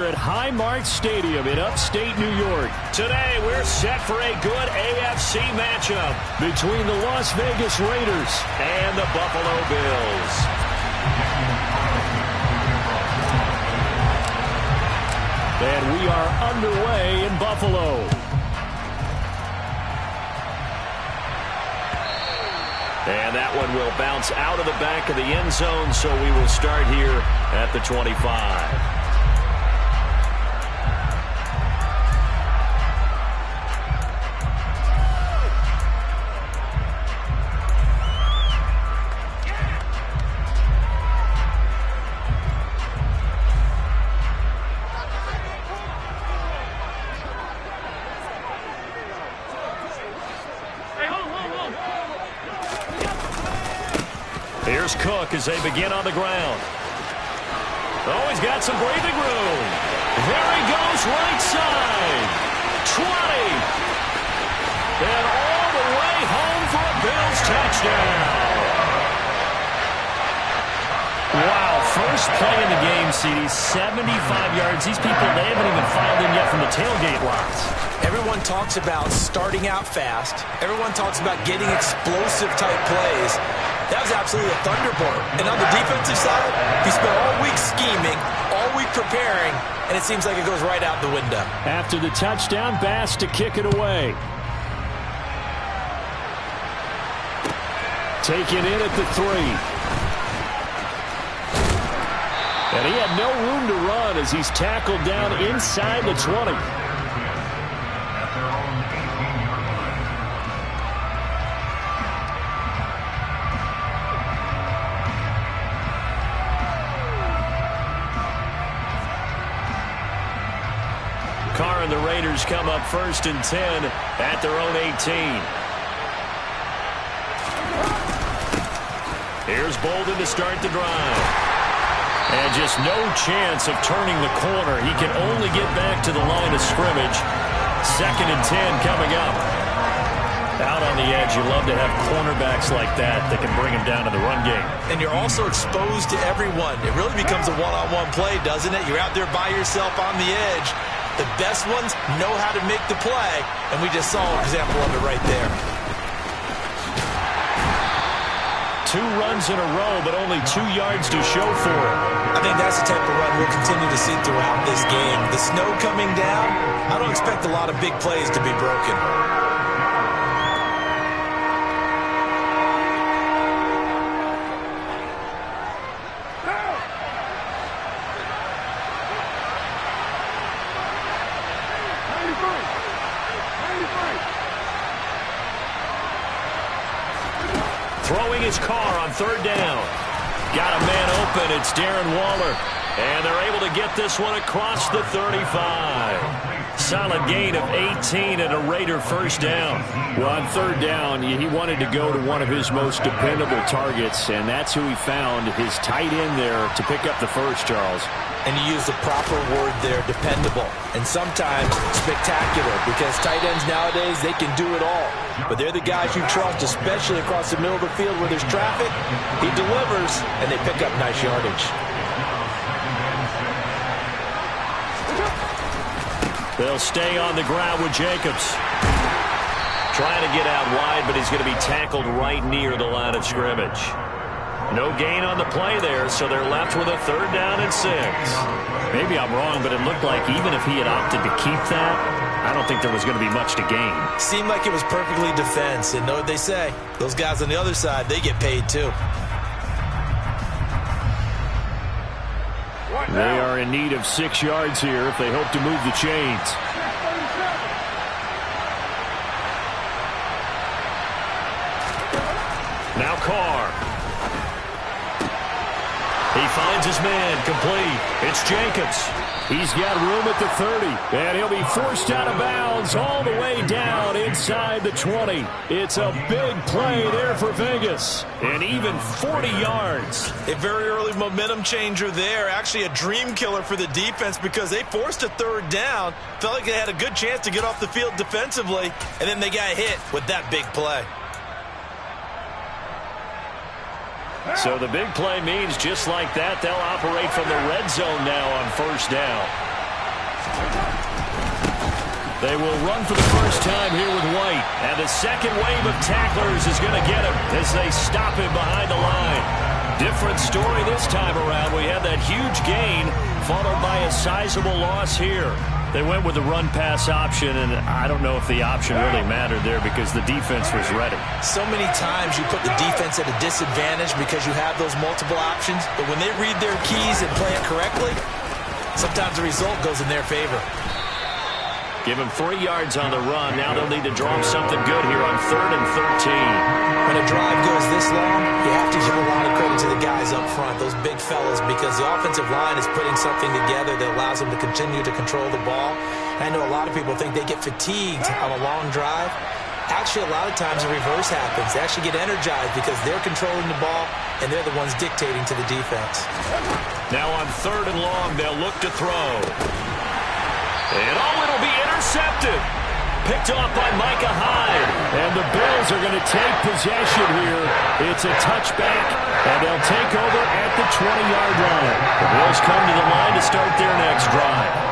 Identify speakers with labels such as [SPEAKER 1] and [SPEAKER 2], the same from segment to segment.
[SPEAKER 1] At Highmark Stadium in upstate New York. Today, we're set for a good AFC matchup between the Las Vegas Raiders and the Buffalo Bills. And we are underway in Buffalo. And that one will bounce out of the back of the end zone, so we will start here at the 25. Here's Cook as they begin on the ground. Oh, he's got some breathing room. There he goes, right side. 20. And all the way home for a Bills touchdown. Wow, first play in the game, CD, 75 yards. These people, they haven't even filed in yet from the tailgate lots.
[SPEAKER 2] Everyone talks about starting out fast. Everyone talks about getting explosive-type plays. That was absolutely a thunderbolt. And on the defensive side, you spent all week scheming, all week preparing, and it seems like it goes right out the window.
[SPEAKER 1] After the touchdown, Bass to kick it away. Taken in at the 3. And he had no room to run as he's tackled down inside the 20. Carr and the Raiders come up 1st and 10 at their own 18. Here's Bolden to start the drive. And just no chance of turning the corner. He can only get back to the line of scrimmage. 2nd and 10 coming up. Out on the edge, you love to have cornerbacks like that can bring him down to the run game.
[SPEAKER 2] And you're also exposed to everyone. It really becomes a one-on-one play, doesn't it? You're out there by yourself on the edge. The best ones know how to make the play, and we just saw an example of it right there.
[SPEAKER 1] 2 runs in a row, but only 2 yards to show for it.
[SPEAKER 2] I think that's the type of run we'll continue to see throughout this game. The snow coming down, I don't expect a lot of big plays to be broken.
[SPEAKER 1] Throwing his Carr on 3rd down. Got a man open. It's Darren Waller. And they're able to get this one across the 35. Solid gain of 18 and a Raider 1st down. Well, on 3rd down, he wanted to go to one of his most dependable targets, and that's who he found, his tight end there, to pick up the first, Charles.
[SPEAKER 2] And you use the proper word there, dependable. And sometimes spectacular, because tight ends nowadays, they can do it all. But they're the guys you trust, especially across the middle of the field where there's traffic. He delivers, and they pick up nice yardage.
[SPEAKER 1] They'll stay on the ground with Jacobs. Trying to get out wide, but he's going to be tackled right near the line of scrimmage. No gain on the play there, so they're left with a 3rd down and 6. Maybe I'm wrong, but it looked like even if he had opted to keep that, I don't think there was going to be much to gain.
[SPEAKER 2] Seemed like it was perfectly defense, and know what they say. Those guys on the other side, they get paid too.
[SPEAKER 1] They are in need of 6 yards here if they hope to move the chains. Now Carr. He finds his man, complete. It's Jacobs. He's got room at the 30, and he'll be forced out of bounds all the way down inside the 20. It's a big play there for Vegas, and even 40 yards.
[SPEAKER 2] A very early momentum changer there, actually a dream killer for the defense because they forced a 3rd down, felt like they had a good chance to get off the field defensively, and then they got hit with that big play.
[SPEAKER 1] So the big play means just like that, they'll operate from the red zone now on 1st down. They will run for the first time here with White. And the second wave of tacklers is going to get him as they stop him behind the line. Different story this time around. We had that huge gain followed by a sizable loss here. They went with the run-pass option, and I don't know if the option really mattered there because the defense was ready.
[SPEAKER 2] So many times you put the defense at a disadvantage because you have those multiple options, but when they read their keys and play it correctly, sometimes the result goes in their favor.
[SPEAKER 1] Give him 3 yards on the run. Now they'll need to draw him something good here on 3rd and 13.
[SPEAKER 2] When a drive goes this long, you have to give a lot of credit to the guys up front, those big fellas, because the offensive line is putting something together that allows them to continue to control the ball. I know a lot of people think they get fatigued on a long drive. Actually, a lot of times the reverse happens. They actually get energized because they're controlling the ball, and they're the ones dictating to the defense.
[SPEAKER 1] Now on 3rd and long, they'll look to throw. And it'll be intercepted. Picked off by Micah Hyde. And the Bills are going to take possession here. It's a touchback, and they'll take over at the 20-yard line. The Bills come to the line to start their next drive.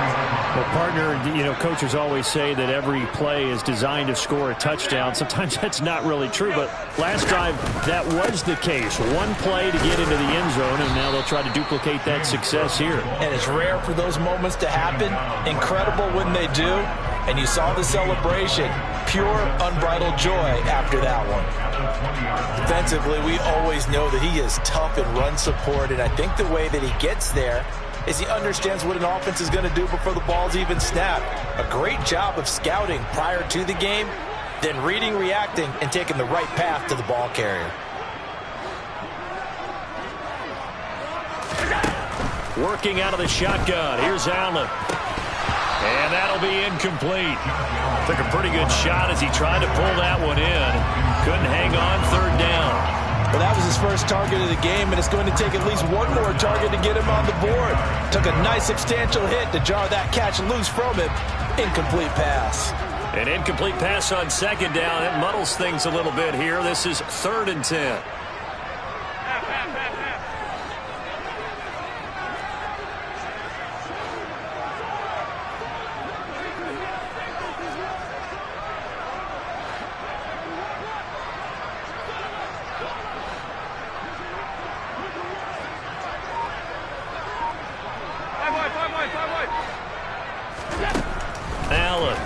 [SPEAKER 1] Well, partner, coaches always say that every play is designed to score a touchdown. Sometimes that's not really true, but last drive, that was the case. One play to get into the end zone, and now they'll try to duplicate that success here.
[SPEAKER 2] And it's rare for those moments to happen. Incredible when they do. And you saw the celebration. Pure, unbridled joy after that one. Defensively, we always know that he is tough in run support, and I think the way that he gets there is he understands what an offense is going to do before the ball's even snapped. A great job of scouting prior to the game, then reading, reacting, and taking the right path to the ball carrier.
[SPEAKER 1] Working out of the shotgun. Here's Allen. And that'll be incomplete. Took a pretty good shot as he tried to pull that one in. Couldn't hang on 3rd down.
[SPEAKER 2] Well, that was his first target of the game, and it's going to take at least one more target to get him on the board. Took a nice substantial hit to jar that catch loose from him. Incomplete pass.
[SPEAKER 1] An incomplete pass on 2nd down. It muddles things a little bit here. This is 3rd and 10. Allen.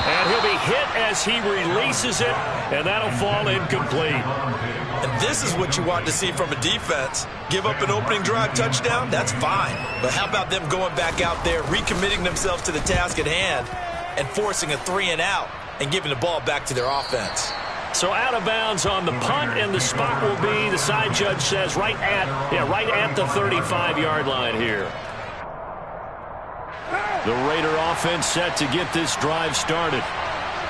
[SPEAKER 1] And he'll be hit as he releases it, and that'll fall incomplete.
[SPEAKER 2] And this is what you want to see from a defense. Give up an opening drive touchdown, that's fine. But how about them going back out there, recommitting themselves to the task at hand, and forcing a 3-and-out and giving the ball back to their offense.
[SPEAKER 1] So out of bounds on the punt, and the spot will be, the side judge says, right at the 35-yard line here. The Raider offense set to get this drive started.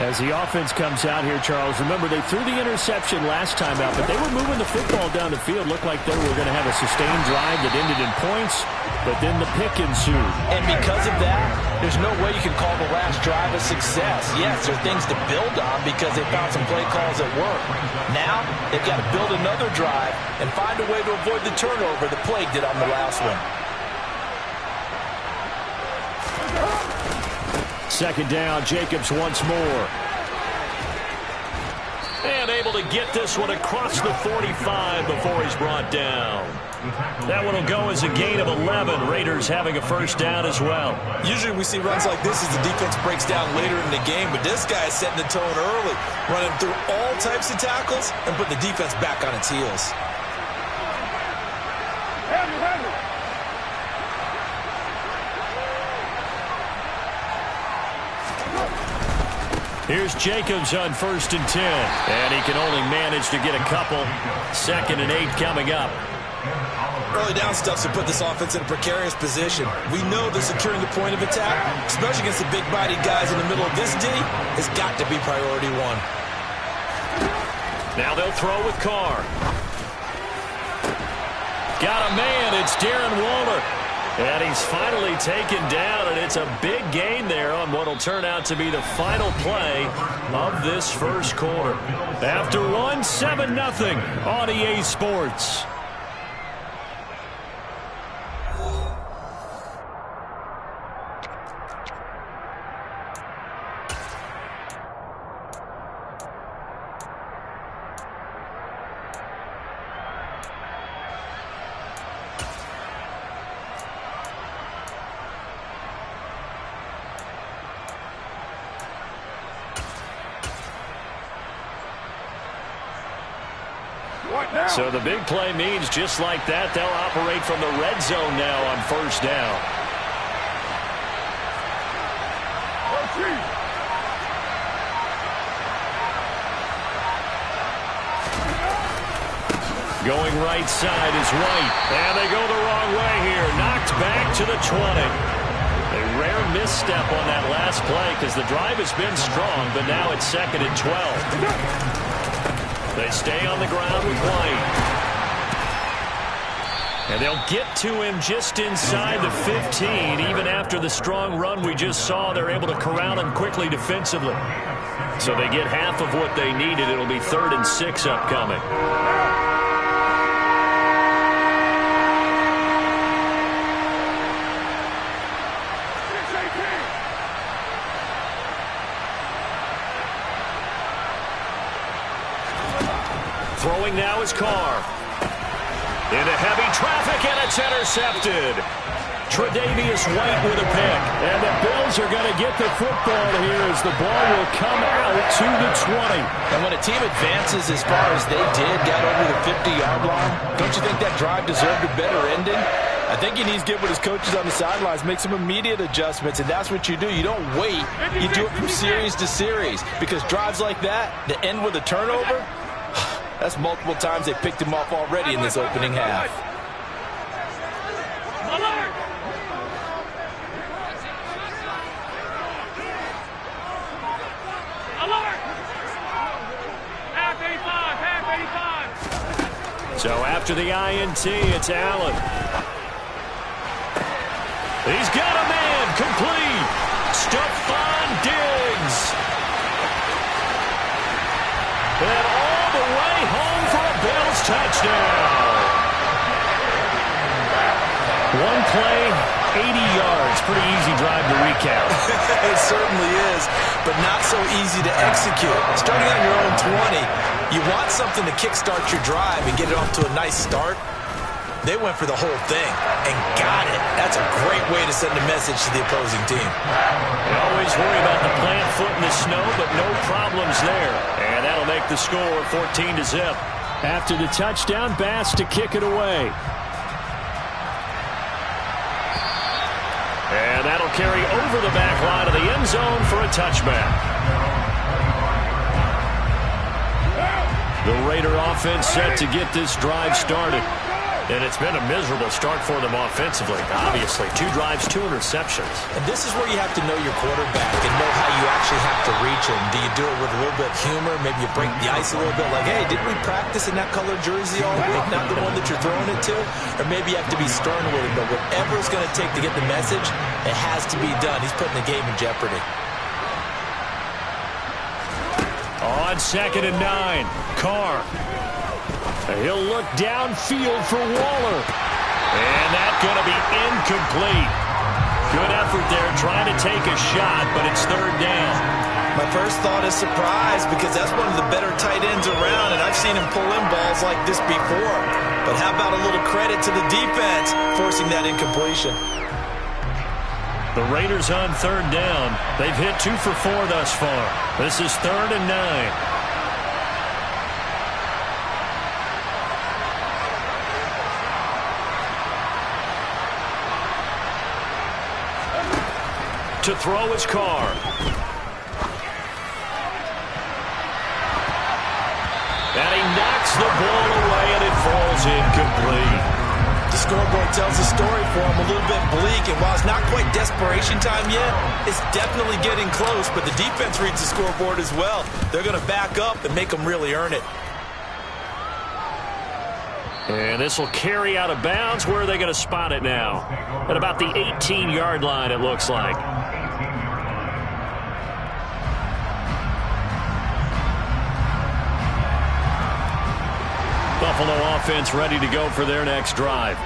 [SPEAKER 1] As the offense comes out here, Charles, remember they threw the interception last time out, but they were moving the football down the field. Looked like they were going to have a sustained drive that ended in points, but then the pick ensued.
[SPEAKER 2] And because of that, there's no way you can call the last drive a success. Yes, there are things to build on because they found some play calls that work. Now, they've got to build another drive and find a way to avoid the turnover that plagued it on the last one.
[SPEAKER 1] 2nd down, Jacobs once more. And able to get this one across the 45 before he's brought down. That one will go as a gain of 11. Raiders having a first down as well.
[SPEAKER 2] Usually we see runs like this as the defense breaks down later in the game, but this guy is setting the tone early, running through all types of tackles and putting the defense back on its heels.
[SPEAKER 1] Here's Jacobs on 1st and 10. And he can only manage to get a couple. 2nd and 8 coming up.
[SPEAKER 2] Early down stuff to put this offense in a precarious position. We know that securing the point of attack, especially against the big-bodied guys in the middle of this D, has got to be priority one.
[SPEAKER 1] Now they'll throw with Carr. Got a man. It's Darren Waller. And he's finally taken down, and it's a big gain there on what will turn out to be the final play of this first quarter. After one, 7-0 on EA Sports. So the big play means just like that, they'll operate from the red zone now on first down. Going right side is White. And they go the wrong way here. Knocked back to the 20. A rare misstep on that last play because the drive has been strong, but now it's 2nd and 12. They stay on the ground with White. And they'll get to him just inside the 15. Even after the strong run we just saw, they're able to corral him quickly defensively. So they get half of what they needed. It'll be 3rd and 6 upcoming. Throwing now is Carr. Into heavy traffic, and it's intercepted. Tre'Davious White with a pick. And the Bills are going to get the football here as the ball will come out to the 20.
[SPEAKER 2] And when a team advances as far as they did, got over the 50-yard line, don't you think that drive deserved a better ending? I think he needs to get with his coaches on the sidelines, make some immediate adjustments, and that's what you do. You don't wait. You do it from series to series, because drives like that that end with a turnover, that's multiple times they picked him off already in this opening half.
[SPEAKER 1] So after the INT, it's Allen. He's got a man, complete. Stephon Diggs. And all the way home for a Bills touchdown. One play, 80 yards. Pretty easy drive to recap.
[SPEAKER 2] It certainly is, but not so easy to execute. Starting on your own 20, you want something to kickstart your drive and get it off to a nice start. They went for the whole thing and got it. That's a great way to send a message to the opposing team.
[SPEAKER 1] They always worry about the plant foot in the snow, but no problems there. And that'll make the score 14-0. After the touchdown, Bass to kick it away. And that'll carry over the back line of the end zone for a touchback. The Raider offense set to get this drive started. And it's been a miserable start for them offensively, obviously. 2 drives, 2 interceptions.
[SPEAKER 2] And this is where you have to know your quarterback and know how you actually have to reach him. Do you do it with a little bit of humor? Maybe you break the ice a little bit like, hey, didn't we practice in that colored jersey all week, not the one that you're throwing it to? Or maybe you have to be stern with him. But whatever it's going to take to get the message, it has to be done. He's putting the game in jeopardy.
[SPEAKER 1] On 2nd and 9, Carr. He'll look downfield for Waller. And that's going to be incomplete. Good effort there trying to take a shot, but it's 3rd down.
[SPEAKER 2] My first thought is surprise because that's one of the better tight ends around, and I've seen him pull in balls like this before. But how about a little credit to the defense forcing that incompletion?
[SPEAKER 1] The Raiders on 3rd down. They've hit 2 for 4 thus far. This is 3rd and 9. To throw his Carr. And he knocks the ball away, and it falls incomplete.
[SPEAKER 2] The scoreboard tells the story for him, a little bit bleak, and while it's not quite desperation time yet, it's definitely getting close, but the defense reads the scoreboard as well. They're going to back up and make them really earn it.
[SPEAKER 1] And this will carry out of bounds. Where are they going to spot it now? At about the 18-yard line, it looks like. Buffalo offense ready to go for their next drive.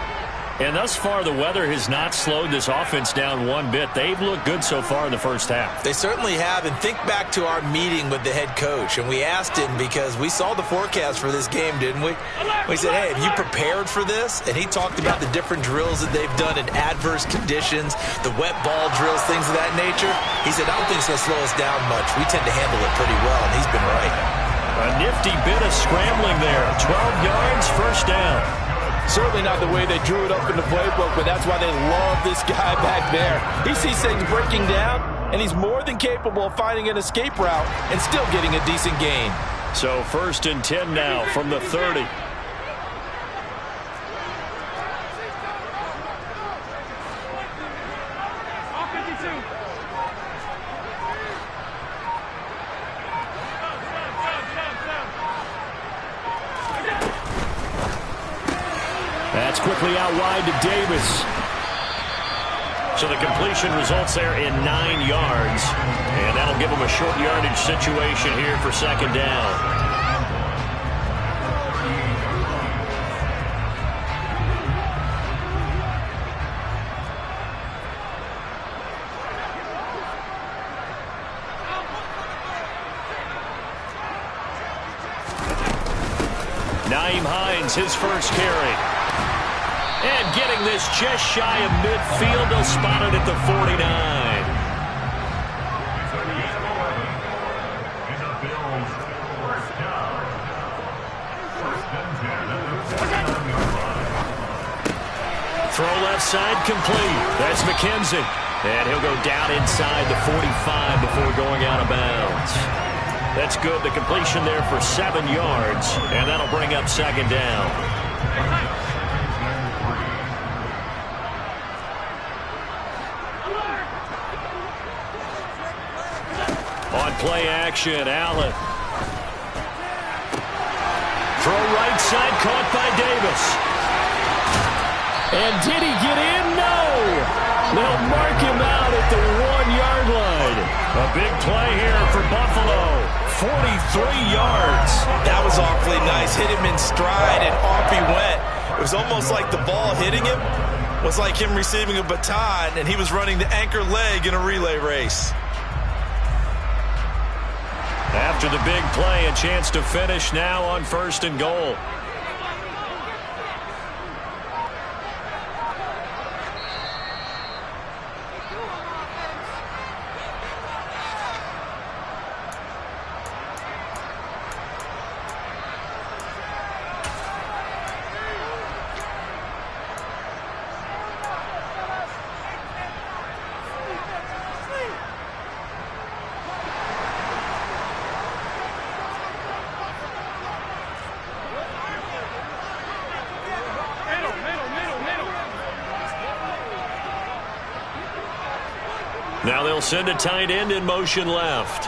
[SPEAKER 1] And thus far, the weather has not slowed this offense down one bit. They've looked good so far in the first half.
[SPEAKER 2] They certainly have. And think back to our meeting with the head coach. And we asked him because we saw the forecast for this game, didn't we? We said, hey, have you prepared for this? And he talked about the different drills that they've done in adverse conditions, the wet ball drills, things of that nature. He said, I don't think it's going to slow us down much. We tend to handle it pretty well, and he's been right.
[SPEAKER 1] A nifty bit of scrambling there. 12 yards, first down.
[SPEAKER 2] Certainly not the way they drew it up in the playbook, but that's why they love this guy back there. He sees things breaking down, and he's more than capable of finding an escape route and still getting a decent gain.
[SPEAKER 1] So 1st and 10 now from the 30. That's quickly out wide to Davis. So the completion results there in 9 yards. And that'll give them a short yardage situation here for 2nd down. His first carry. And getting this just shy of midfield. They'll spot it at the 49. Throw left side complete. That's McKenzie. And he'll go down inside the 45 before going out of bounds. That's good. The completion there for 7 yards, and that'll bring up 2nd down. On play action, Allen. Throw right side, caught by Davis. And did he get in? No! They'll mark him out at the 1-yard line. A big play here for Buffalo. 43 yards.
[SPEAKER 2] That was awfully nice. Hit him in stride, and off he went. It was almost like the ball hitting him was like him receiving a baton, and he was running the anchor leg in a relay race.
[SPEAKER 1] After the big play, a chance to finish now on 1st and goal. Now they'll send a tight end in motion left.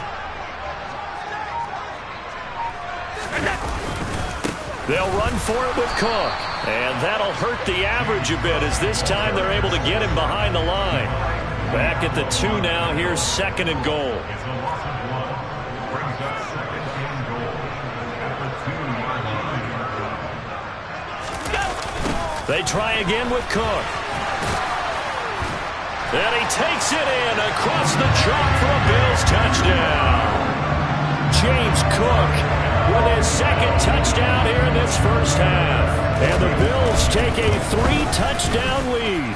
[SPEAKER 1] They'll run for it with Cook. And that'll hurt the average a bit as this time they're able to get him behind the line. Back at the 2 now. Here's 2nd and goal. They try again with Cook. And he takes it in across the chalk for a Bills touchdown. James Cook with his 2nd touchdown here in this first half. And the Bills take a 3-touchdown lead.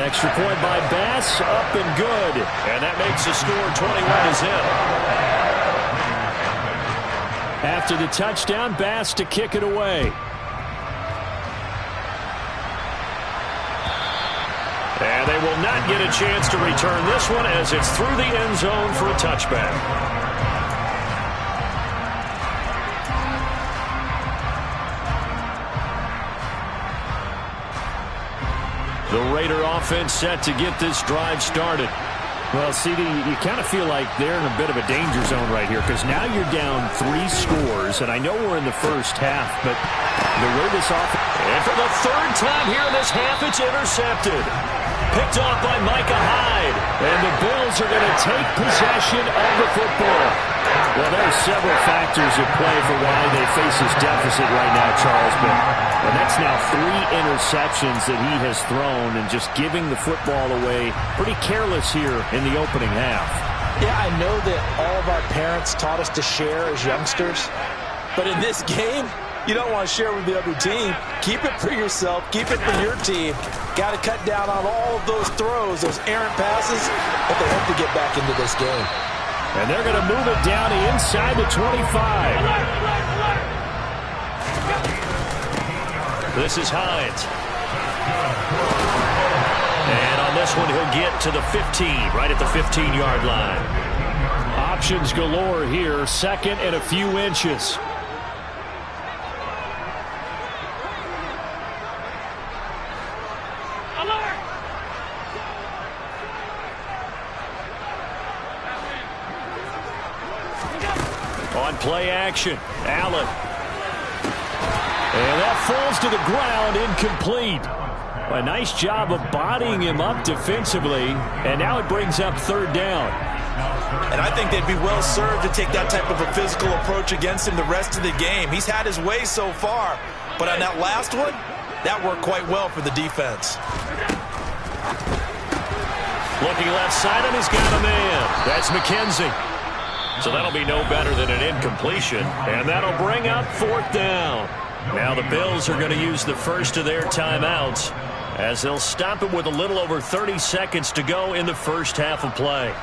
[SPEAKER 1] Extra point by Bass, up and good. And that makes the score 21-0. After the touchdown, Bass to kick it away. And they will not get a chance to return this one as it's through the end zone for a touchback. The Raider offense set to get this drive started. Well, CD, you kind of feel like they're in a bit of a danger zone right here because now you're down 3 scores, and I know we're in the first half, but the way this offense... And for the 3rd time here in this half, it's intercepted. Picked off by Micah Hyde. And the Bills are going to take possession of the football. Well, there are several factors at play for why they face this deficit right now, Charles. And that's now 3 interceptions that he has thrown and just giving the football away pretty careless here in the opening half.
[SPEAKER 2] Yeah, I know that all of our parents taught us to share as youngsters. But in this game, you don't want to share with the other team. Keep it for yourself. Keep it for your team. Got to cut down on all of those throws, those errant passes, if they hope to get back into this game.
[SPEAKER 1] And they're going to move it down to inside the 25. This is Hines. And on this one, he'll get to the 15, right at the 15-yard line. Options galore here, second and a few inches. On play action, Allen. And that falls to the ground, incomplete. A nice job of bodying him up defensively, and now it brings up third down.
[SPEAKER 2] And I think they'd be well served to take that type of a physical approach against him the rest of the game. He's had his way so far, but on that last one, that worked quite well for the defense.
[SPEAKER 1] Looking left side, and he's got a man. That's McKenzie. So that'll be no better than an incompletion, and that'll bring up fourth down. Now the Bills are going to use the first of their timeouts as they'll stop it with a little over 30 seconds to go in the first half of play.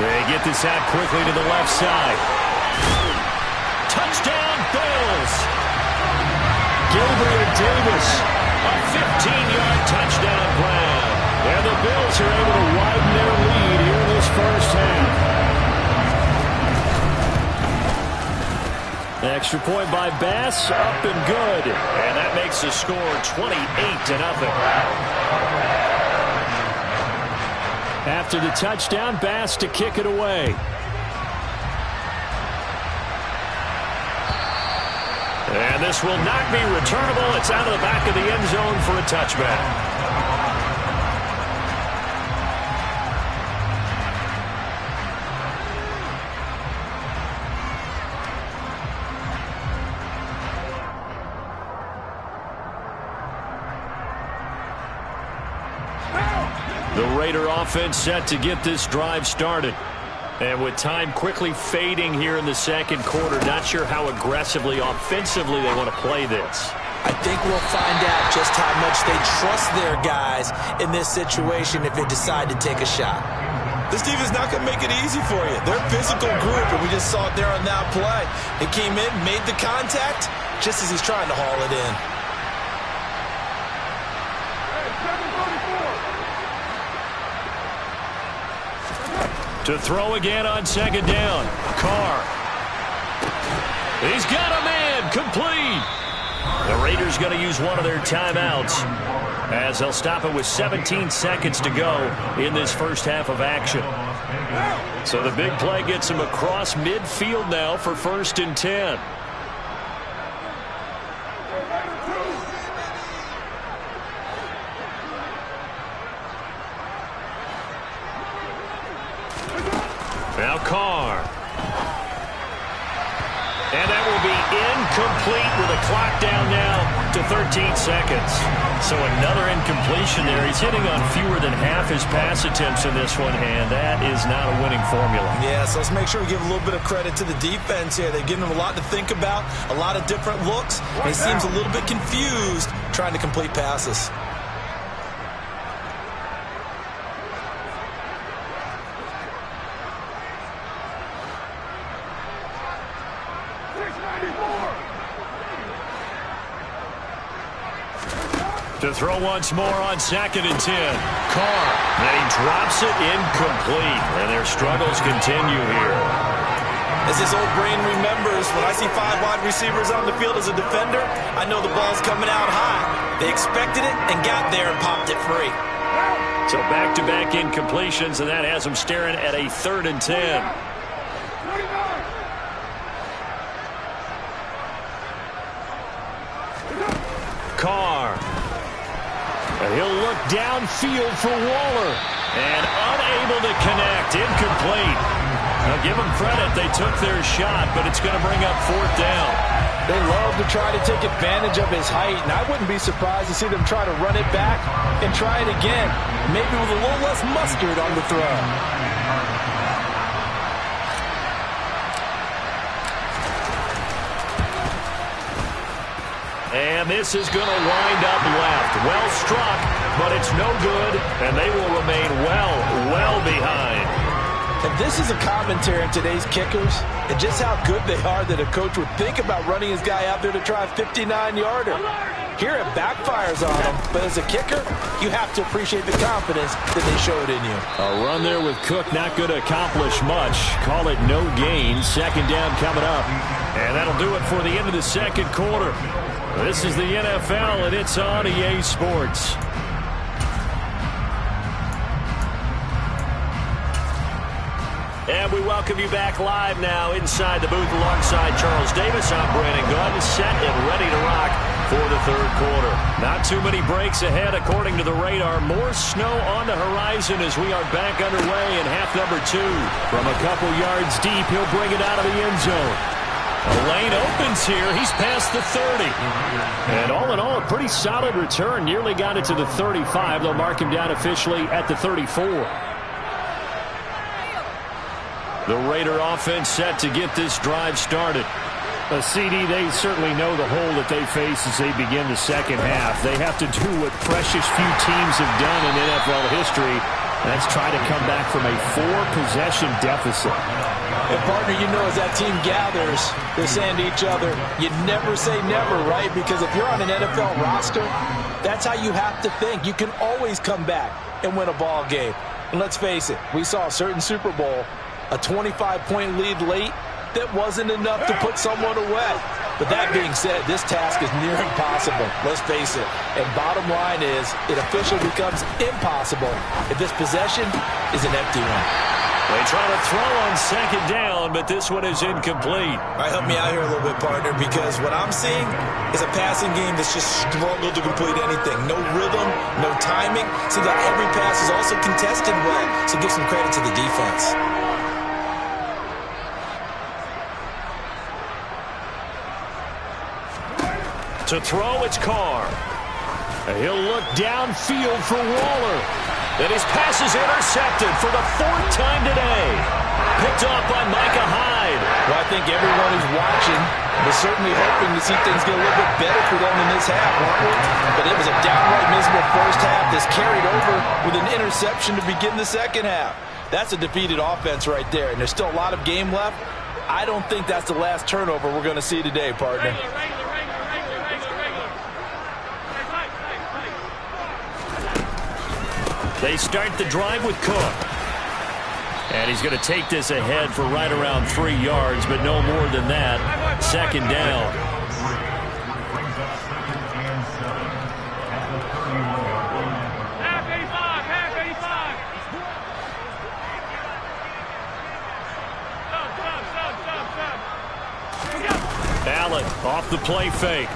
[SPEAKER 1] They get this out quickly to the left side. Touchdown, Bills! Gabriel Davis, a 15-yard touchdown grab. And the Bills are able to widen their lead here in this first half. Extra point by Bass, up and good. And that makes the score 28-0. After the touchdown, Bass to kick it away. And this will not be returnable. It's out of the back of the end zone for a touchback. The Raider offense set to get this drive started. And with time quickly fading here in the second quarter, not sure how aggressively, offensively they want to play this.
[SPEAKER 2] I think we'll find out just how much they trust their guys in this situation if they decide to take a shot. This defense is not going to make it easy for you. They're a physical group, and we just saw it there on that play. It came in, made the contact, just as he's trying to haul it in.
[SPEAKER 1] To throw again on second down. Carr. He's got a man. Complete. The Raiders going to use one of their timeouts as they'll stop it with 17 seconds to go in this first half of action. So the big play gets him across midfield now for 1st and 10. Now Carr. And that will be incomplete with a clock down now to 13 seconds. So another incompletion there. He's hitting on fewer than half his pass attempts in this one, and that is not a winning formula.
[SPEAKER 2] Yeah, so let's make sure we give a little bit of credit to the defense here. They've given him a lot to think about, a lot of different looks. And he seems a little bit confused trying to complete passes.
[SPEAKER 1] To throw once more on 2nd and 10. Carr. And he drops it incomplete. And their struggles continue here.
[SPEAKER 2] As his old brain remembers, when I see 5 wide receivers on the field as a defender, I know the ball's coming out high. They expected it and got there and popped it free.
[SPEAKER 1] So back-to-back incompletions, and that has them staring at a 3rd and 10. Carr. And he'll look downfield for Waller. And unable to connect. Incomplete. Now give them credit. They took their shot, but it's going to bring up 4th down.
[SPEAKER 3] They love to try to take advantage of his height, and I wouldn't be surprised to see them try to run it back and try it again, maybe with a little less mustard on the throw.
[SPEAKER 1] And this is going to wind up left. Well struck, but it's no good, and they will remain well behind.
[SPEAKER 3] And this is a commentary on today's kickers and just how good they are that a coach would think about running his guy out there to try a 59-yarder. Here it backfires on him, but as a kicker, you have to appreciate the confidence that they showed in you.
[SPEAKER 1] A run there with Cook not going to accomplish much. Call it no gain. Second down coming up. And that'll do it for the end of the second quarter. This is the NFL, and it's on EA Sports. And we welcome you back live now inside the booth alongside Charles Davis. I'm Brandon Gunn, set and ready to rock for the third quarter. Not too many breaks ahead according to the radar. More snow on the horizon as we are back underway in half number 2. From a couple yards deep, he'll bring it out of the end zone. A lane opens here. He's past the 30. And all in all, a pretty solid return. Nearly got it to the 35. They'll mark him down officially at the 34. The Raider offense set to get this drive started. A CD, they certainly know the hole that they face as they begin the second half. They have to do what precious few teams have done in NFL history. That's try to come back from a 4-possession deficit.
[SPEAKER 3] And partner, you know, as that team gathers, they're saying to each other, you never say never, right? Because if you're on an NFL roster, that's how you have to think. You can always come back and win a ball game. And let's face it, we saw a certain Super Bowl, a 25-point lead late, that wasn't enough to put someone away. But that being said, this task is near impossible. Let's face it. And bottom line is, it officially becomes impossible if this possession is an empty one.
[SPEAKER 1] They try to throw on second down, but this one is incomplete.
[SPEAKER 2] All right, help me out here a little bit, partner, because what I'm seeing is a passing game that's just struggled to complete anything. No rhythm, no timing. Seems like every pass is also contested well, so give some credit to the defense.
[SPEAKER 1] To throw, it's Carr. He'll look downfield for Waller. And his pass is intercepted for the 4th time today. Picked off by Micah Hyde.
[SPEAKER 3] Well, I think everyone who's watching was certainly hoping to see things get a little bit better for them in this half, weren't we? But it was a downright miserable first half that's carried over with an interception to begin the second half. That's a defeated offense right there, and there's still a lot of game left. I don't think that's the last turnover we're going to see today, partner.
[SPEAKER 1] They start the drive with Cook. And he's going to take this ahead for right around 3 yards, but no more than that. Second down. Allen off the play fake.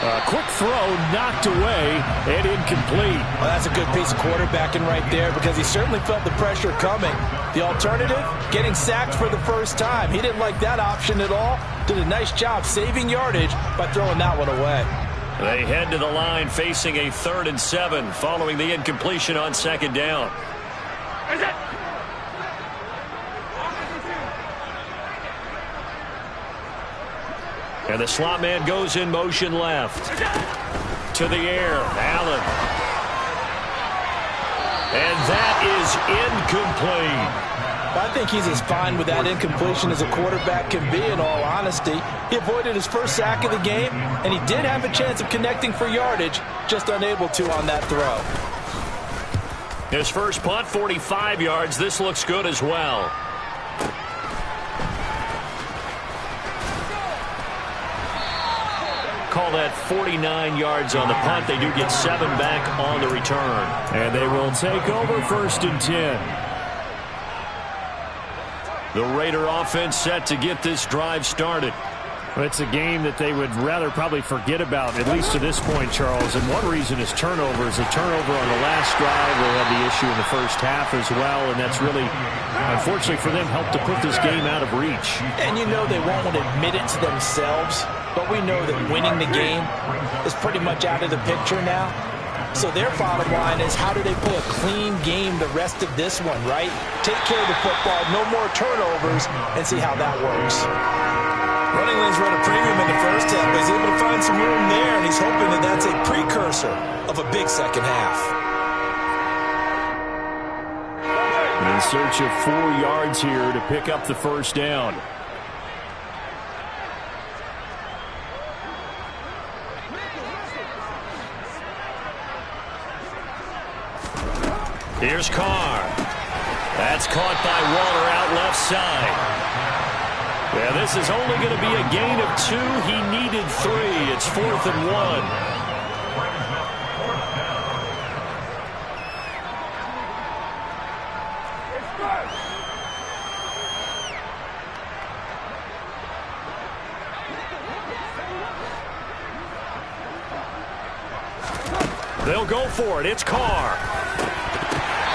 [SPEAKER 1] A quick throw knocked away and incomplete.
[SPEAKER 3] Well, that's a good piece of quarterbacking right there because he certainly felt the pressure coming. The alternative, getting sacked for the first time. He didn't like that option at all. Did a nice job saving yardage by throwing that one away.
[SPEAKER 1] They head to the line facing a 3rd and 7 following the incompletion on second down. And the slot man goes in motion left. To the air, Allen. And that is incomplete.
[SPEAKER 3] I think he's as fine with that incompletion as a quarterback can be, in all honesty. He avoided his first sack of the game, and he did have a chance of connecting for yardage, just unable to on that throw.
[SPEAKER 1] His first punt, 45 yards. This looks good as well. Call that 49 yards on the punt. They do get 7 back on the return. And they will take over 1st and 10. The Raider offense set to get this drive started.
[SPEAKER 4] Well, it's a game that they would rather probably forget about, at least to this point, Charles. And one reason is turnovers. A turnover on the last drive. They had the issue in the first half as well, and that's really, unfortunately for them, helped to put this game out of reach.
[SPEAKER 3] And you know they won't admit it to themselves, but we know that winning the game is pretty much out of the picture now. So their bottom line is, how do they play a clean game the rest of this one, right? Take care of the football, no more turnovers, and see how that works.
[SPEAKER 2] Running lanes were at a premium in the first half, but he's able to find some room there, and he's hoping that that's a precursor of a big second half.
[SPEAKER 4] In search of 4 yards here to pick up the first down.
[SPEAKER 1] Here's Carr. That's caught by Waller out left side. Yeah, this is only going to be a gain of 2. He needed 3. It's 4th and 1. They'll go for it. It's Carr.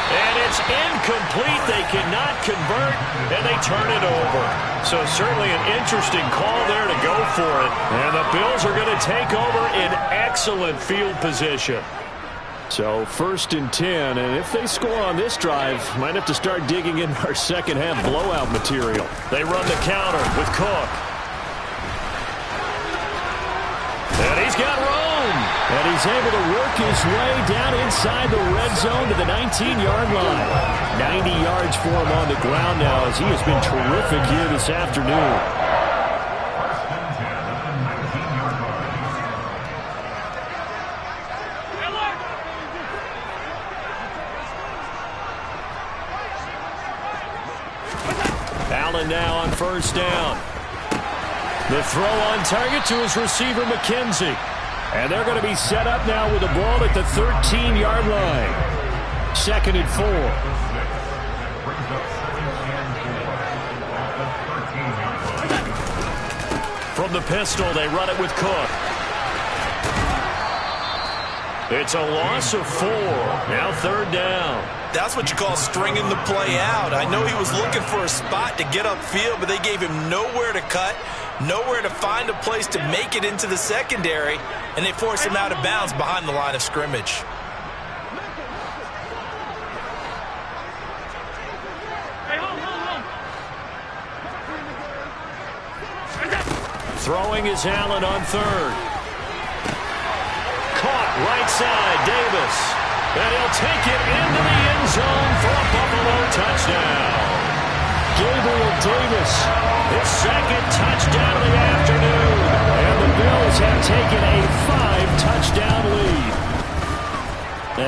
[SPEAKER 1] And it's incomplete. They cannot convert, and they turn it over. So certainly an interesting call there to go for it. And the Bills are going to take over in excellent field position.
[SPEAKER 4] So 1st and 10, and if they score on this drive, might have to start digging in our second half blowout material.
[SPEAKER 1] They run the counter with Cook. And he's got room.
[SPEAKER 4] And he's able to work his way down inside the red zone to the 19-yard line. 90 yards for him on the ground now as he has been terrific here this afternoon.
[SPEAKER 1] Allen now on first down. The throw on target to his receiver, McKenzie. And they're going to be set up now with the ball at the 13-yard line. 2nd and 4. From the pistol, they run it with Cook. It's a loss of 4. Now 3rd down.
[SPEAKER 2] That's what you call stringing the play out. I know he was looking for a spot to get upfield, but they gave him nowhere to cut, nowhere to find a place to make it into the secondary, and they forced him out of bounds behind the line of scrimmage.
[SPEAKER 1] Throwing is Allen on 3rd. Caught right side, Davis. And he'll take it into the end zone for a Buffalo touchdown. Gabriel Davis, his 2nd touchdown of the afternoon. And the Bills have taken a 5-touchdown lead.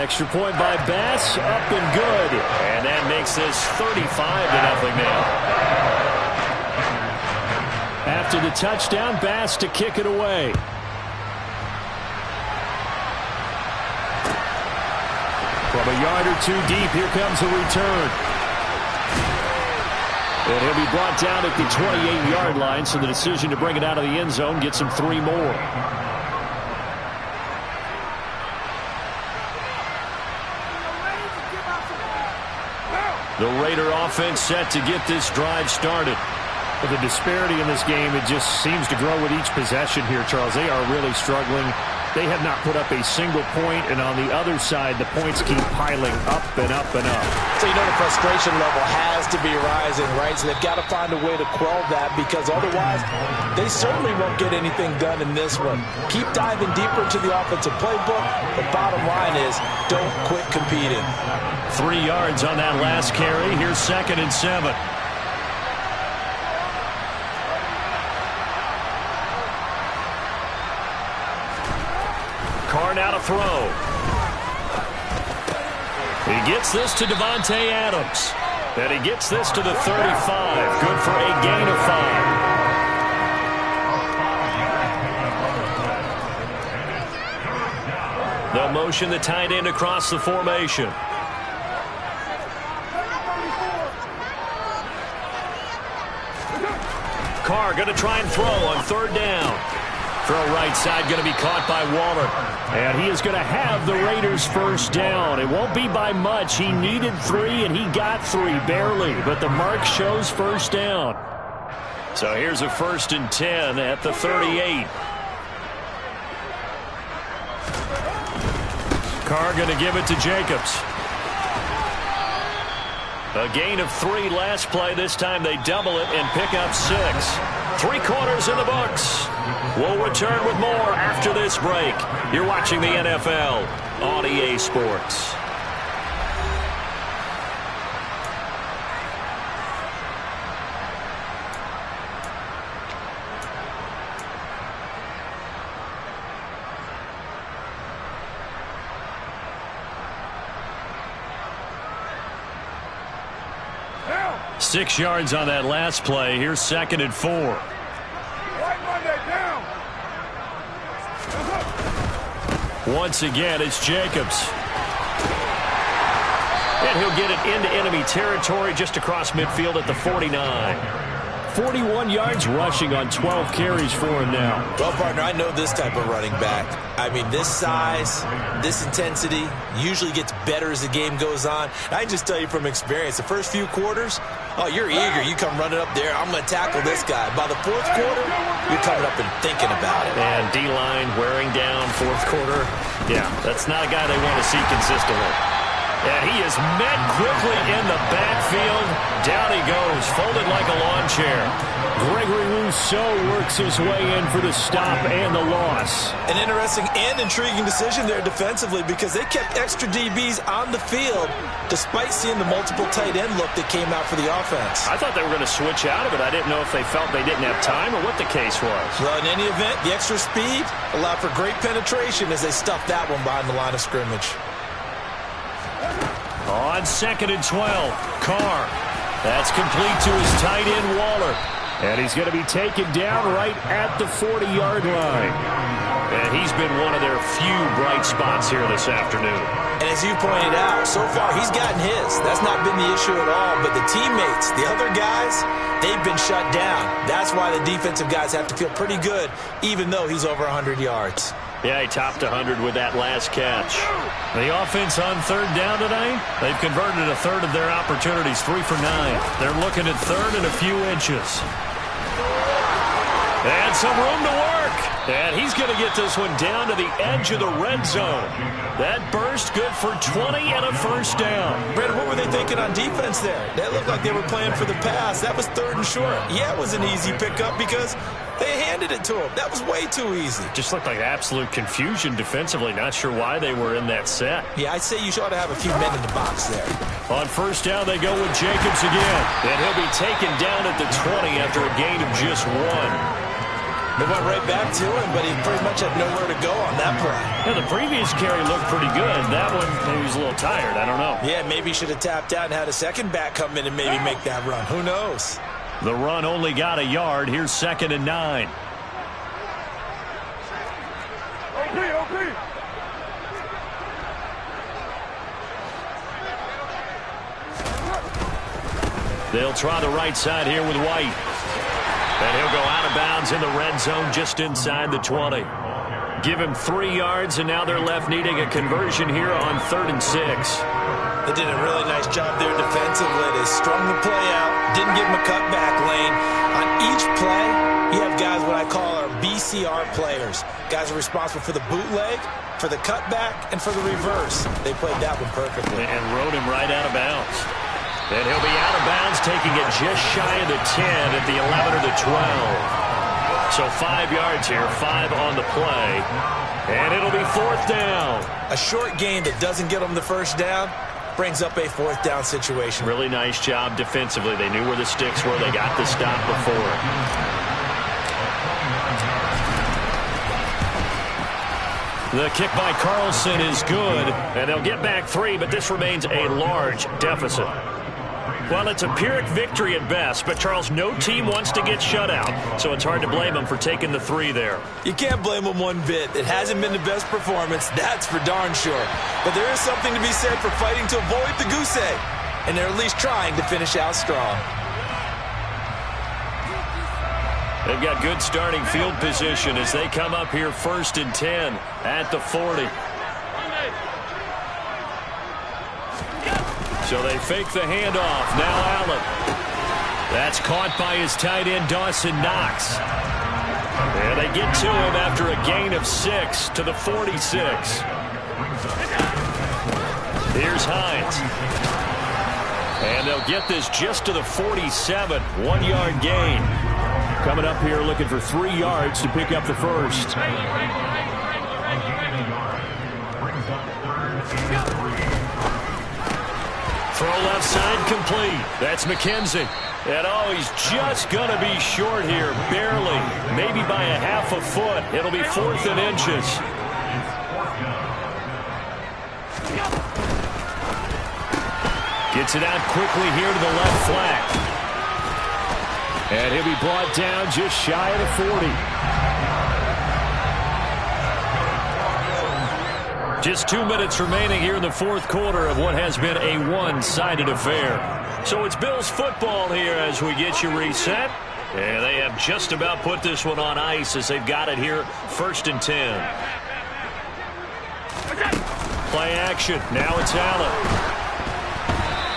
[SPEAKER 1] Extra point by Bass, up and good. And that makes this 35-0 now.
[SPEAKER 4] After the touchdown, Bass to kick it away. From a yard or 2 deep, here comes a return. And he'll be brought down at the 28-yard line, so the decision to bring it out of the end zone gets him 3 more.
[SPEAKER 1] The Raider offense set to get this drive started.
[SPEAKER 4] But the disparity in this game, it just seems to grow with each possession here, Charles. They are really struggling. They have not put up a single point, and on the other side, the points keep piling up and up and up.
[SPEAKER 3] So you know the frustration level has to be rising, right? So they've got to find a way to quell that, because otherwise they certainly won't get anything done in this one. Keep diving deeper into the offensive playbook. The bottom line is don't quit competing.
[SPEAKER 1] 3 yards on that last carry. Here's 2nd and 7. Carr now to throw. He gets this to Devontae Adams. And he gets this to the 35. Good for a gain of 5. The motion, the tight end across the formation. Carr going to try and throw on 3rd down. Throw right side going to be caught by Waller.
[SPEAKER 4] And he is going to have the Raiders first down. It won't be by much. He needed 3, and he got 3, barely. But the mark shows first down.
[SPEAKER 1] So here's a 1st and 10 at the 38. Carr going to give it to Jacobs. A gain of 3 last play. This time they double it and pick up 6. 3 quarters in the books. We'll return with more after this break. You're watching the NFL on EA Sports.
[SPEAKER 4] Down.
[SPEAKER 1] 6 yards on that last play. Here's 2nd and 4.
[SPEAKER 4] Right Monday, down.
[SPEAKER 1] Once again, it's Jacobs. And he'll get it into enemy territory just across midfield at the 49. 41 yards rushing on 12 carries for him now.
[SPEAKER 2] Well, partner, I know this type of running back. I mean, this size, this intensity usually gets better as the game goes on. I can just tell you from experience, the first few quarters, oh, you're eager. You come running up there, I'm going to tackle this guy. By the 4th quarter, you're coming up and thinking about it.
[SPEAKER 1] And D-line wearing down 4th quarter. Yeah, that's not a guy they want to see consistently. And he is met quickly in the backfield. Down he goes, folded like a lawn chair.
[SPEAKER 4] Gregory Rousseau works his way in for the stop and the loss.
[SPEAKER 2] An interesting and intriguing decision there defensively because they kept extra DBs on the field despite seeing the multiple tight end look that came out for the offense.
[SPEAKER 1] I thought they were going to switch out of it. I didn't know if they felt they didn't have time or what the case was.
[SPEAKER 2] Well, in any event, the extra speed allowed for great penetration as they stuffed that one behind the line of scrimmage.
[SPEAKER 1] On 2nd and 12, Carr. That's complete to his tight end, Waller.
[SPEAKER 4] And he's going to be taken down right at the 40-yard line.
[SPEAKER 1] And he's been one of their few bright spots here this afternoon.
[SPEAKER 2] And as you pointed out, so far he's gotten his. That's not been the issue at all. But the teammates, the other guys, they've been shut down. That's why the defensive guys have to feel pretty good, even though he's over 100 yards.
[SPEAKER 1] Yeah, he topped 100 with that last catch. The offense on 3rd down tonight, they've converted a third of their opportunities, 3 for 9. They're looking at 3rd and a few inches. And some room to work. And he's going to get this one down to the edge of the red zone. That burst good for 20 and a first down.
[SPEAKER 2] Brandon, what were they thinking on defense there? That looked like they were playing for the pass. That was 3rd and short. Yeah, it was an easy pickup because they handed it to him. That was way too easy.
[SPEAKER 1] Just looked like absolute confusion defensively. Not sure why they were in that set.
[SPEAKER 2] Yeah, I'd say you ought to have a few men in the box there.
[SPEAKER 1] On 1st down, they go with Jacobs again. And he'll be taken down at the 20 after a gain of just 1.
[SPEAKER 2] They went right back to him, but he pretty much had nowhere to go on that play.
[SPEAKER 1] Yeah, the previous carry looked pretty good. That one, maybe he was a little tired. I don't know.
[SPEAKER 2] Yeah, maybe he should have tapped out and had a second back come in and maybe make that run. Who knows?
[SPEAKER 1] The run only got a yard. Here's 2nd and 9.
[SPEAKER 4] OP.
[SPEAKER 1] They'll try the right side here with White. And he'll go out of bounds in the red zone just inside the 20. Give him 3 yards, and now they're left needing a conversion here on 3rd and 6.
[SPEAKER 2] They did a really nice job there defensively. They strung the play out, didn't give him a cutback lane. On each play, you have guys what I call our BCR players. Guys are responsible for the bootleg, for the cutback, and for the reverse. They played that one perfectly.
[SPEAKER 1] And rode him right out of bounds. And he'll be out of bounds, taking it just shy of the 10 at the 11 or the 12. So 5 yards here, 5 on the play. And it'll be 4th down.
[SPEAKER 2] A short gain that doesn't get them the first down brings up a 4th down situation.
[SPEAKER 1] Really nice job defensively. They knew where the sticks were. They got the stop before. The kick by Carlson is good, and they'll get back 3, but this remains a large deficit. Well, it's a Pyrrhic victory at best, but, Charles, no team wants to get shut out, so it's hard to blame them for taking the 3 there.
[SPEAKER 2] You can't blame them one bit. It hasn't been the best performance, that's for darn sure. But there is something to be said for fighting to avoid the goose egg, and they're at least trying to finish out strong.
[SPEAKER 1] They've got good starting field position as they come up here 1st and 10 at the 40. So they fake the handoff. Now Allen. That's caught by his tight end, Dawson Knox. And they get to him after a gain of 6 to the 46. Here's Hines. And they'll get this just to the 47, 1-yard gain.
[SPEAKER 4] Coming up here looking for 3 yards to pick up the first.
[SPEAKER 1] Throw left side complete. That's McKenzie. And oh, he's just going to be short here, barely. Maybe by a half a foot. It'll be 4th and inches. Gets it out quickly here to the left flank.
[SPEAKER 4] And he'll be brought down just shy of the 40.
[SPEAKER 1] Just 2 minutes remaining here in the fourth quarter of what has been a one-sided affair. So it's Bills football here as we get you reset. And they have just about put this one on ice as they've got it here, 1st and 10. Play action. Now it's Allen.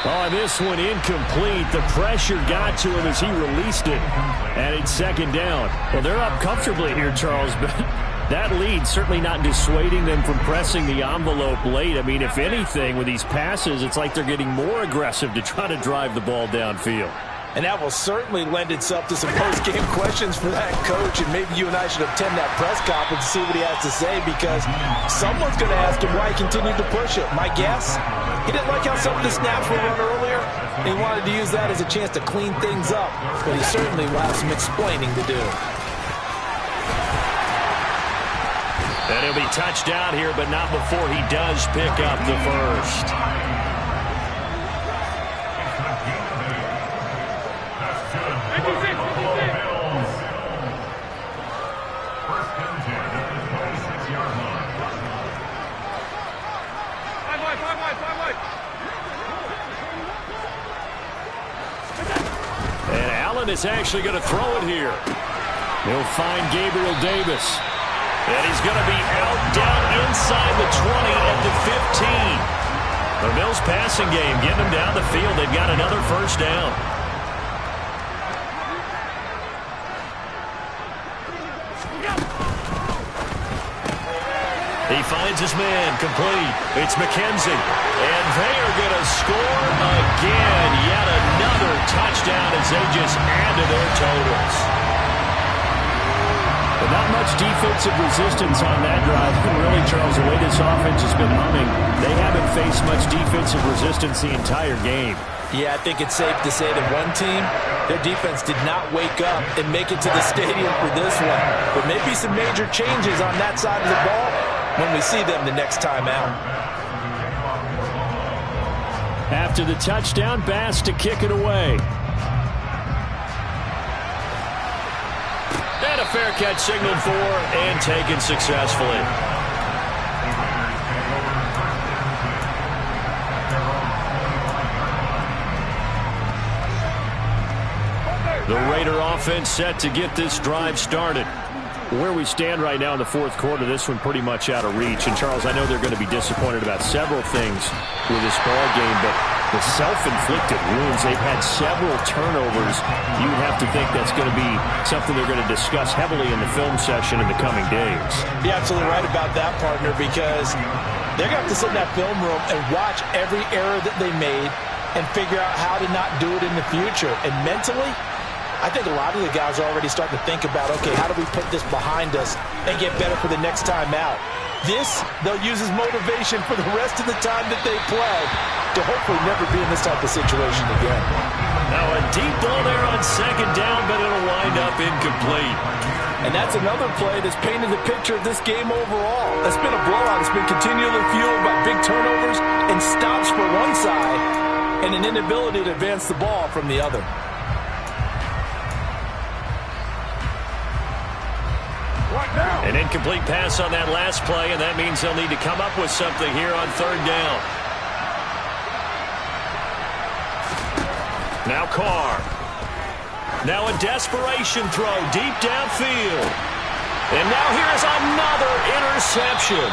[SPEAKER 4] Oh, this one incomplete. The pressure got to him as he released it. And it's 2nd down. Well, they're up comfortably here, Charles, but that lead certainly not dissuading them from pressing the envelope late. I mean, if anything, with these passes, it's like they're getting more aggressive to try to drive the ball downfield.
[SPEAKER 3] And that will certainly lend itself to some post-game questions for that coach, and maybe you and I should attend that press conference to see what he has to say, because someone's going to ask him why he continued to push it. My guess, he didn't like how some of the snaps were run earlier, and he wanted to use that as a chance to clean things up, but he certainly will have some explaining to do.
[SPEAKER 1] And he'll be touched out here, but not before he does pick up the first. And Allen is actually going to throw it here.
[SPEAKER 4] He'll find Gabriel Davis.
[SPEAKER 1] And he's going to be out down inside the 20 at the 15. The Bills passing game getting them down the field. They've got another first down. He finds his man complete. It's McKenzie. And they are going to score again. Yet another touchdown as they just add to their totals.
[SPEAKER 4] But not much defensive resistance on that drive. And really, Charles, the way this offense has been humming, they haven't faced much defensive resistance the entire game.
[SPEAKER 3] Yeah, I think it's safe to say that one team, their defense did not wake up and make it to the stadium for this one. But maybe some major changes on that side of the ball when we see them the next time out.
[SPEAKER 4] After the touchdown, Bass to kick it away.
[SPEAKER 1] And a fair catch signaled for and taken successfully. The Raider offense set to get this drive started.
[SPEAKER 4] Where we stand right now in the fourth quarter, this one pretty much out of reach. And, Charles, I know they're going to be disappointed about several things with this ball game, but the self-inflicted wounds, they've had several turnovers. You would have to think that's going to be something they're going to discuss heavily in the film session in the coming days.
[SPEAKER 3] You're absolutely right about that, partner, because they're going to have to sit in that film room and watch every error that they made and figure out how to not do it in the future. And mentally, I think a lot of the guys are already starting to think about, okay, how do we put this behind us and get better for the next time out? This, they'll use as motivation for the rest of the time that they play to hopefully never be in this type of situation again.
[SPEAKER 1] Now a deep ball there on 2nd down, but it'll wind up incomplete.
[SPEAKER 3] And that's another play that's painted the picture of this game overall. It's been a blowout. It's been continually fueled by big turnovers and stops for one side and an inability to advance the ball from the other.
[SPEAKER 1] An incomplete pass on that last play, and that means they'll need to come up with something here on 3rd down. Now Carr. Now a desperation throw deep downfield. And now here's another interception.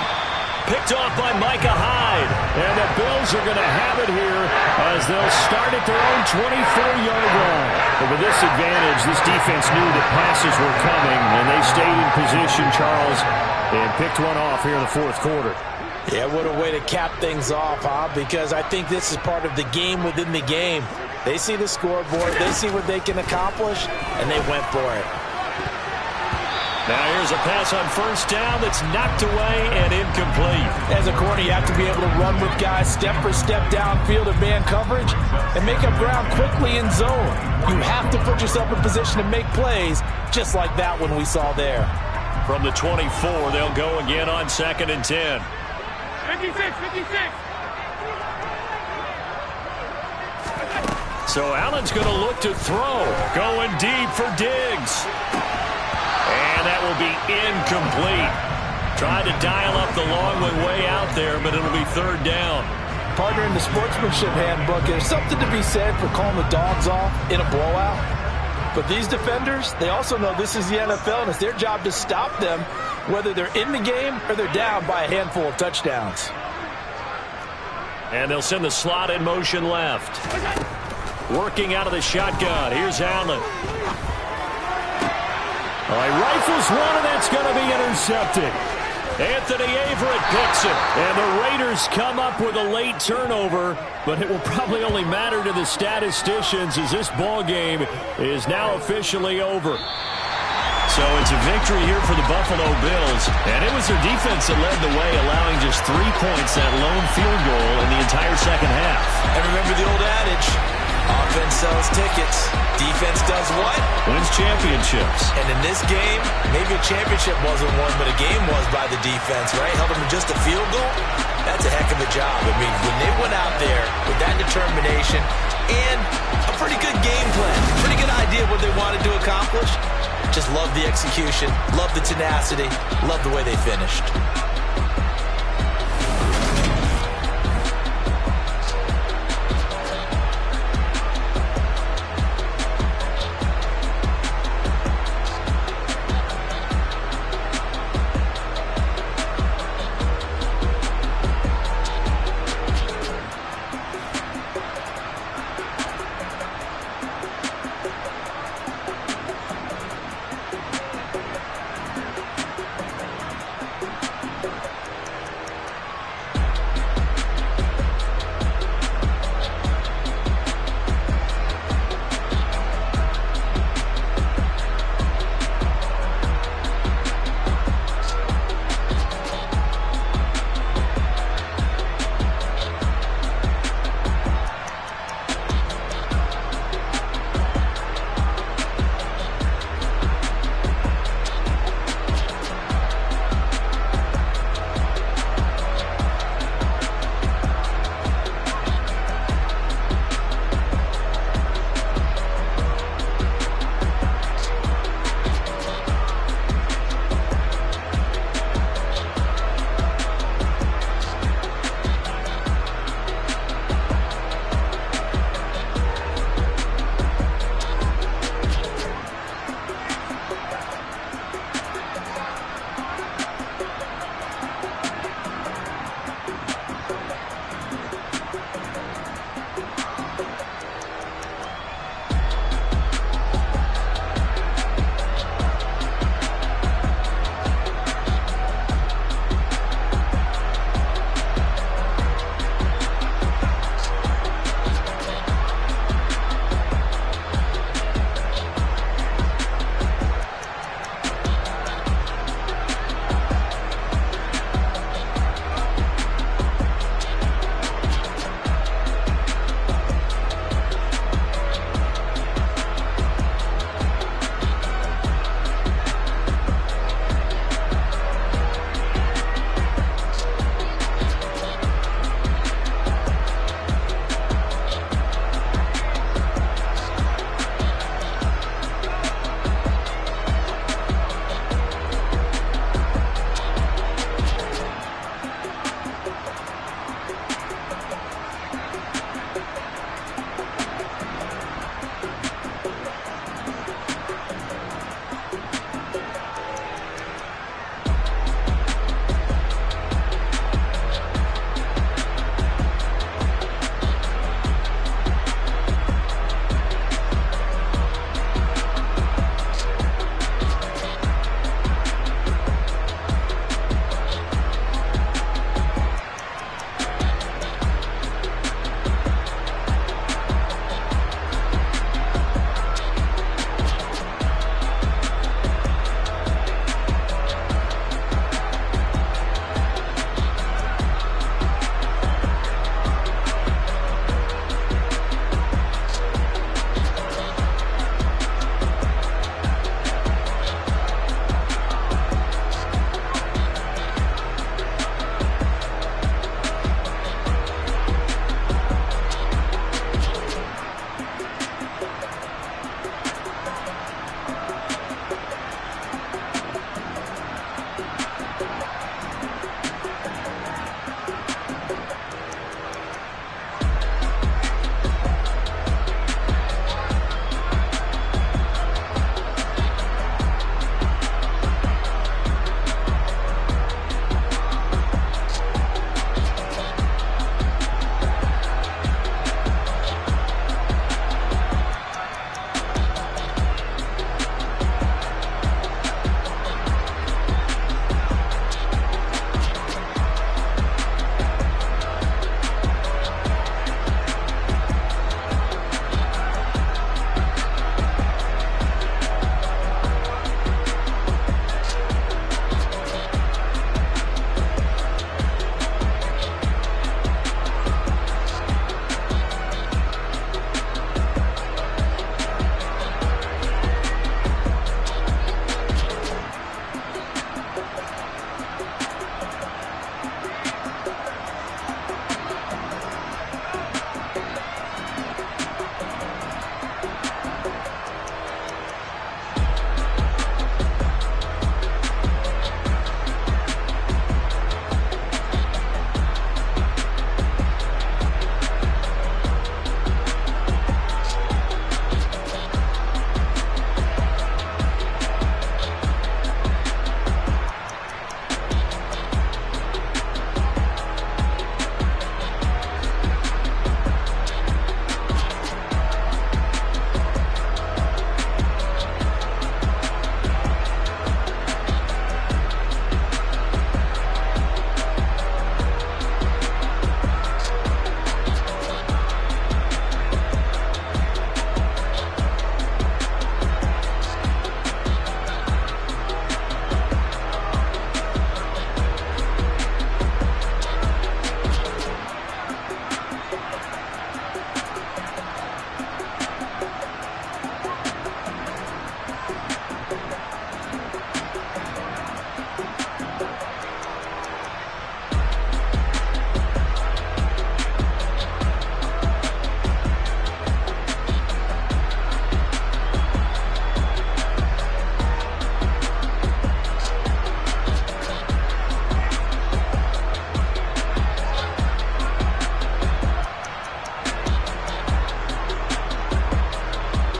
[SPEAKER 1] Picked off by Micah Hyde.
[SPEAKER 4] And the Bills are going to have it here as they'll start at their own 24-yard line. But with this advantage, this defense knew that passes were coming, and they stayed in position, Charles, and picked one off here in the fourth quarter.
[SPEAKER 3] Yeah, what a way to cap things off, huh? Because I think this is part of the game within the game. They see the scoreboard, they see what they can accomplish, and they went for it.
[SPEAKER 1] Now here's a pass on first down that's knocked away and incomplete.
[SPEAKER 3] As a corner, you have to be able to run with guys step for step downfield in man coverage and make up ground quickly in zone. You have to put yourself in position to make plays, just like that one we saw there.
[SPEAKER 1] From the 24, they'll go again on 2nd and 10.
[SPEAKER 5] 56.
[SPEAKER 1] So Allen's going to look to throw. Going deep for Diggs. And that will be incomplete. Tried to dial up the long one way out there, but it'll be 3rd down.
[SPEAKER 3] Partner, in the sportsmanship handbook, there's something to be said for calling the dogs off in a blowout. But these defenders, they also know this is the NFL, and it's their job to stop them, whether they're in the game or they're down by a handful of touchdowns.
[SPEAKER 1] And they'll send the slot in motion left. Working out of the shotgun. Here's Allen. All right, rifles one, and that's going to be intercepted. Anthony Averett picks it. And the Raiders come up with a late turnover, but it will probably only matter to the statisticians as this ball game is now officially over. So it's a victory here for the Buffalo Bills. And it was their defense that led the way, allowing just 3 points, that lone field goal in the entire second half.
[SPEAKER 2] And remember the old adage, offense sells tickets. Defense does what?
[SPEAKER 1] Wins championships.
[SPEAKER 2] And in this game, maybe a championship wasn't won, but a game was by the defense, right? Held them to just a field goal. That's a heck of a job. I mean, when they went out there with that determination and a pretty good game plan, pretty good idea of what they wanted to accomplish, just love the execution, love the tenacity, love the way they finished.